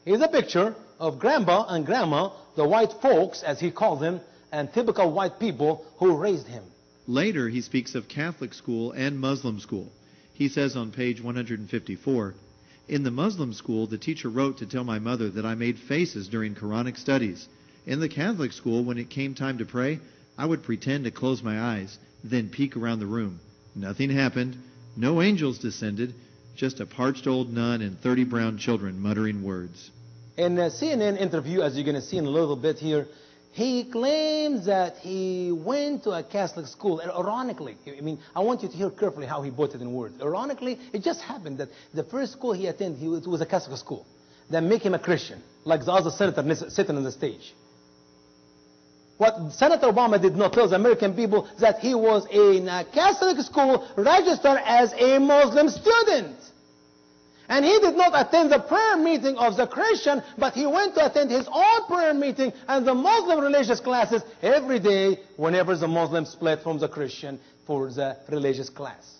Here's a picture of Grandpa and Grandma, the white folks, as he called them, and typical white people who raised him. Later, he speaks of Catholic school and Muslim school. He says on page 154, "In the Muslim school, the teacher wrote to tell my mother that I made faces during Quranic studies. In the Catholic school, when it came time to pray, I would pretend to close my eyes, then peek around the room. Nothing happened. No angels descended. Just a parched old nun and 30 brown children muttering words." In a CNN interview, as you're going to see in a little bit here, he claims that he went to a Catholic school. And ironically, I mean, I want you to hear carefully how he put it in words. Ironically, it just happened that the first school he attended, it was a Catholic school. That make him a Christian, like the other senator sitting on the stage. What Senator Obama did not tell the American people that he was in a Catholic school registered as a Muslim student. And he did not attend the prayer meeting of the Christian, but he went to attend his own prayer meeting and the Muslim religious classes every day whenever the Muslims split from the Christian for the religious class.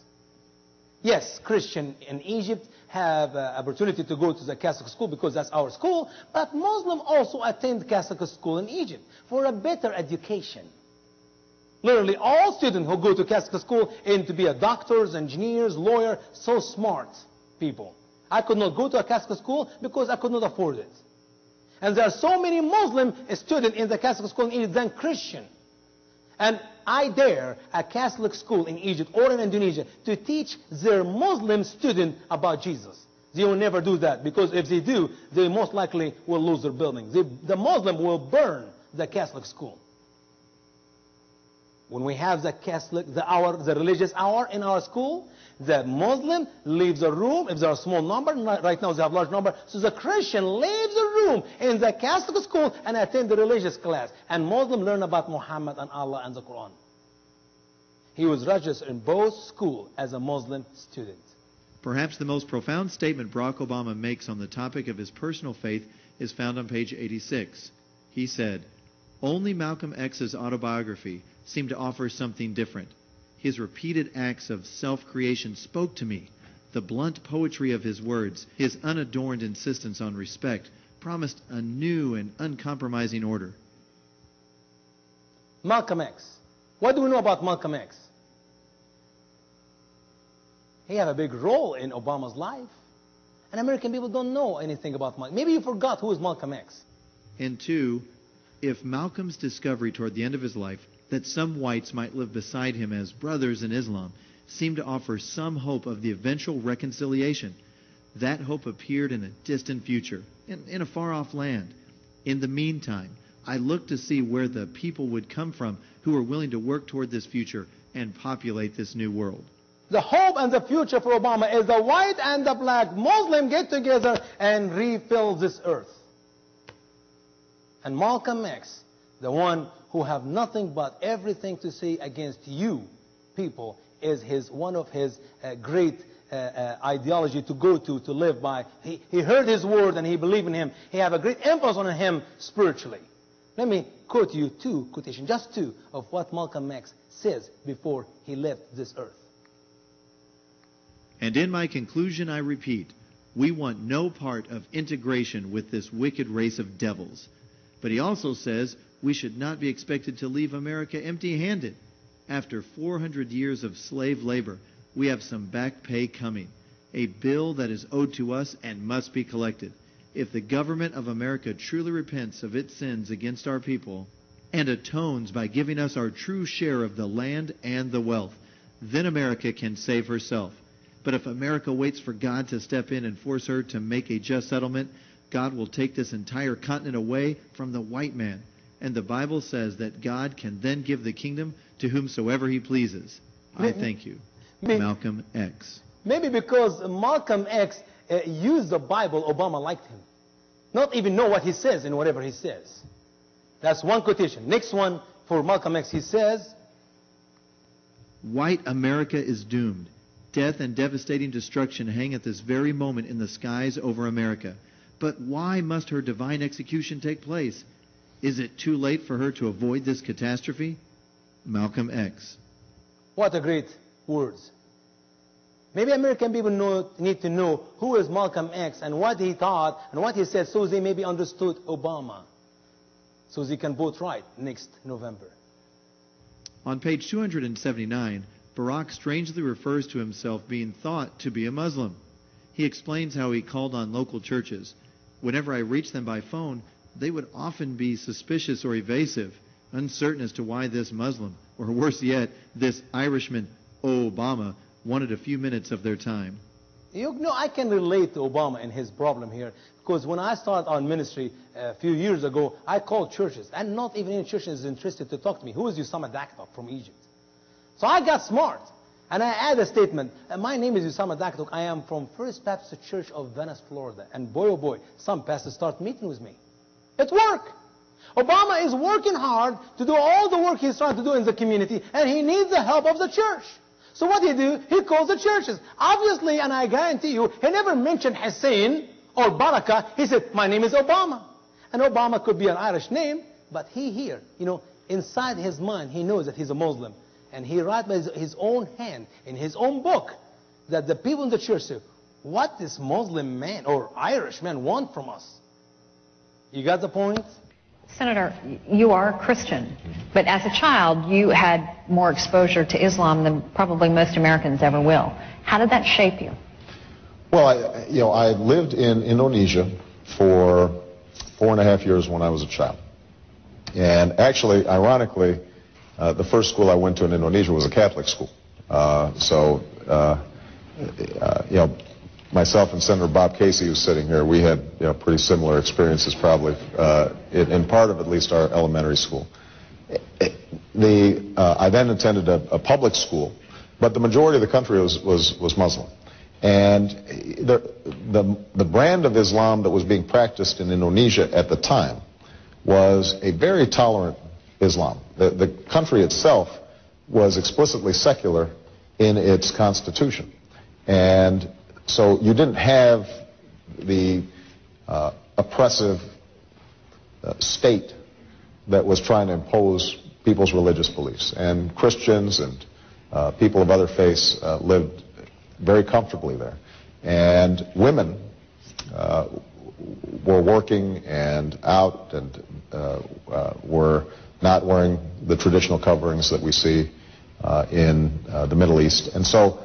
Yes, Christian in Egypt have opportunity to go to the Catholic school because that's our school, but Muslim also attend Catholic school in Egypt for a better education. Literally all students who go to Catholic school aim to be a doctors, engineers, lawyers, so smart people. I could not go to a Catholic school because I could not afford it. And there are so many Muslim students in the Catholic school in Egypt than Christian. And I dare a Catholic school in Egypt or in Indonesia to teach their Muslim student about Jesus. They will never do that, because if they do, they most likely will lose their building. The Muslim will burn the Catholic school. When we have the the religious hour in our school, the Muslim leaves a room, if there are a small number, right now they have a large number, so the Christian leaves a room in the Catholic school and attend the religious class. And Muslim learn about Muhammad and Allah and the Quran. He was registered in both schools as a Muslim student. Perhaps the most profound statement Barack Obama makes on the topic of his personal faith is found on page 86. He said, "Only Malcolm X's autobiography seemed to offer something different. His repeated acts of self-creation spoke to me. The blunt poetry of his words, his unadorned insistence on respect, promised a new and uncompromising order." Malcolm X. What do we know about Malcolm X? He had a big role in Obama's life. And American people don't know anything about Malcolm. Maybe you forgot who is Malcolm X. And two, if Malcolm's discovery toward the end of his life that some whites might live beside him as brothers in Islam seemed to offer some hope of the eventual reconciliation, that hope appeared in a distant future, in a far-off land. In the meantime, I looked to see where the people would come from who were willing to work toward this future and populate this new world. The hope and the future for Obama is the white and the black Muslim get together and refill this earth. And Malcolm X, the one who have nothing but everything to say against you people, is one of his great ideology to go to live by. He heard his word and he believed in him. He have a great emphasis on him spiritually. Let me quote you just two of what Malcolm X says before he left this earth. "And in my conclusion I repeat, we want no part of integration with this wicked race of devils." But he also says we should not be expected to leave America empty-handed. After 400 years of slave labor, we have some back pay coming, a bill that is owed to us and must be collected. If the government of America truly repents of its sins against our people and atones by giving us our true share of the land and the wealth, then America can save herself. But if America waits for God to step in and force her to make a just settlement, God will take this entire continent away from the white man. And the Bible says that God can then give the kingdom to whomsoever he pleases. I thank you. Malcolm X. Maybe because Malcolm X used the Bible, Obama liked him. Not even know what he says in whatever he says. That's one quotation. Next one for Malcolm X, he says, "White America is doomed. Death and devastating destruction hang at this very moment in the skies over America. But why must her divine execution take place? Is it too late for her to avoid this catastrophe?" Malcolm X. What a great words. Maybe American people need to know who is Malcolm X and what he thought and what he said, so they maybe understood Obama, so they can vote right next November. On page 279, Barack strangely refers to himself being thought to be a Muslim. He explains how he called on local churches. Whenever I reached them by phone, they would often be suspicious or evasive, uncertain as to why this Muslim, or worse yet, this Irishman, Obama, wanted a few minutes of their time. You know, I can relate to Obama and his problem here, because when I started on ministry a few years ago, I called churches, and not even any church is interested to talk to me. Who is Usama Daktok from Egypt? So I got smart, and I added a statement. My name is Usama Daktok. I am from First Baptist Church of Venice, Florida. And boy, oh boy, some pastors start meeting with me. It worked. Obama is working hard to do all the work he's trying to do in the community, and he needs the help of the church. So what he do? He calls the churches. Obviously, and I guarantee you, he never mentioned Hussein or Baraka. He said, my name is Obama. And Obama could be an Irish name, but he here, you know, inside his mind, he knows that he's a Muslim. And he writes by his own hand, in his own book, that the people in the church say, what this Muslim man or Irish man want from us? You got the point? Senator, you are a Christian, but as a child, you had more exposure to Islam than probably most Americans ever will. How did that shape you? Well, I lived in Indonesia for 4.5 years when I was a child. And actually, ironically, the first school I went to in Indonesia was a Catholic school. Myself and Senator Bob Casey, who's sitting here, we had pretty similar experiences probably, in part of at least our elementary school. I then attended a public school, but the majority of the country was Muslim. And the brand of Islam that was being practiced in Indonesia at the time was a very tolerant Islam. The country itself was explicitly secular in its constitution. And so you didn't have the oppressive state that was trying to impose people's religious beliefs. And Christians and people of other faiths lived very comfortably there. And women were working and out and were not wearing the traditional coverings that we see in the Middle East. And so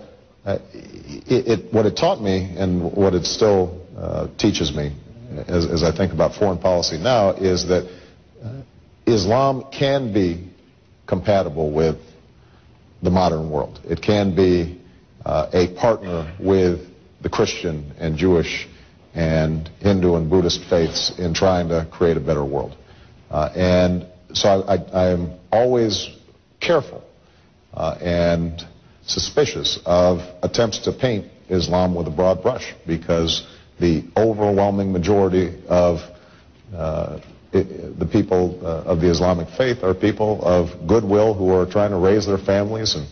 what it taught me and what it still teaches me as I think about foreign policy now is that Islam can be compatible with the modern world. It can be a partner with the Christian and Jewish and Hindu and Buddhist faiths in trying to create a better world. And so I am always careful and suspicious of attempts to paint Islam with a broad brush, because the overwhelming majority of the people of the Islamic faith are people of goodwill who are trying to raise their families and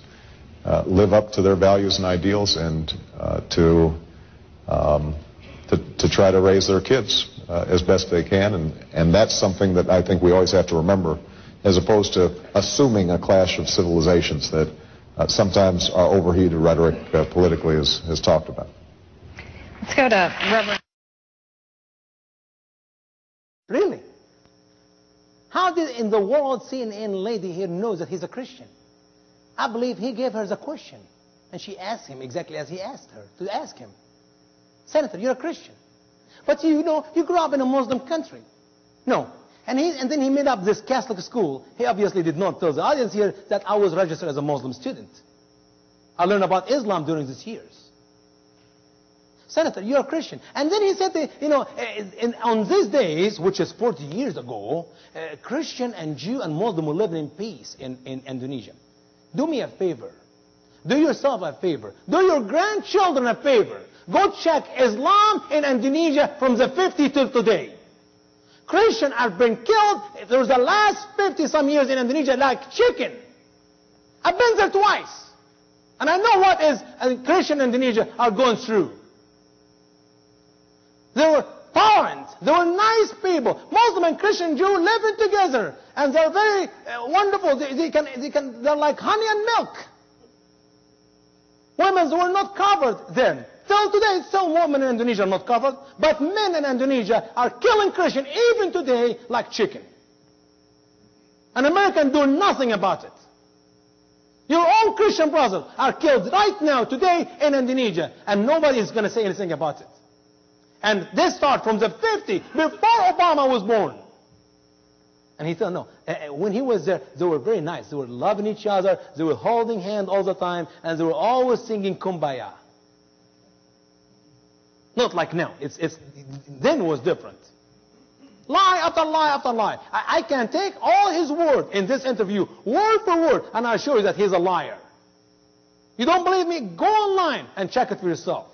live up to their values and ideals, and to try to raise their kids as best they can. And that's something that I think we always have to remember, as opposed to assuming a clash of civilizations that sometimes our overheated rhetoric politically has talked about. Let's go to Reverend. Really? How did in the world CNN lady here knows that he's a Christian? I believe he gave her the question, and she asked him exactly as he asked her to ask him. Senator, you're a Christian, but you know you grew up in a Muslim country. No. And then he made up this Catholic school. He obviously did not tell the audience here that I was registered as a Muslim student. I learned about Islam during these years. Senator, you're a Christian. And then he said, on these days, which is 40 years ago, Christian and Jew and Muslim were living in peace in Indonesia. Do me a favor. Do yourself a favor. Do your grandchildren a favor. Go check Islam in Indonesia from the 50s till today. Christians have been killed. There's the last 50-some years in Indonesia like chicken. I've been there twice. And I know what is Christian Indonesia are going through. They were tolerant. They were nice people. Muslim and Christian Jew living together. And they're very wonderful. They're like honey and milk. Women were not covered then. Till today, still women in Indonesia are not covered, but men in Indonesia are killing Christians even today like chicken. And Americans do nothing about it. Your own Christian brothers are killed right now, today, in Indonesia, and nobody is going to say anything about it. And this started from the 50s, before Obama was born. And he said, no, when he was there, they were very nice. They were loving each other, they were holding hands all the time, and they were always singing Kumbaya. Not like now. Then it was different. Lie after lie after lie. I can take all his word in this interview, word for word, and I assure you that he's a liar. You don't believe me? Go online and check it for yourself.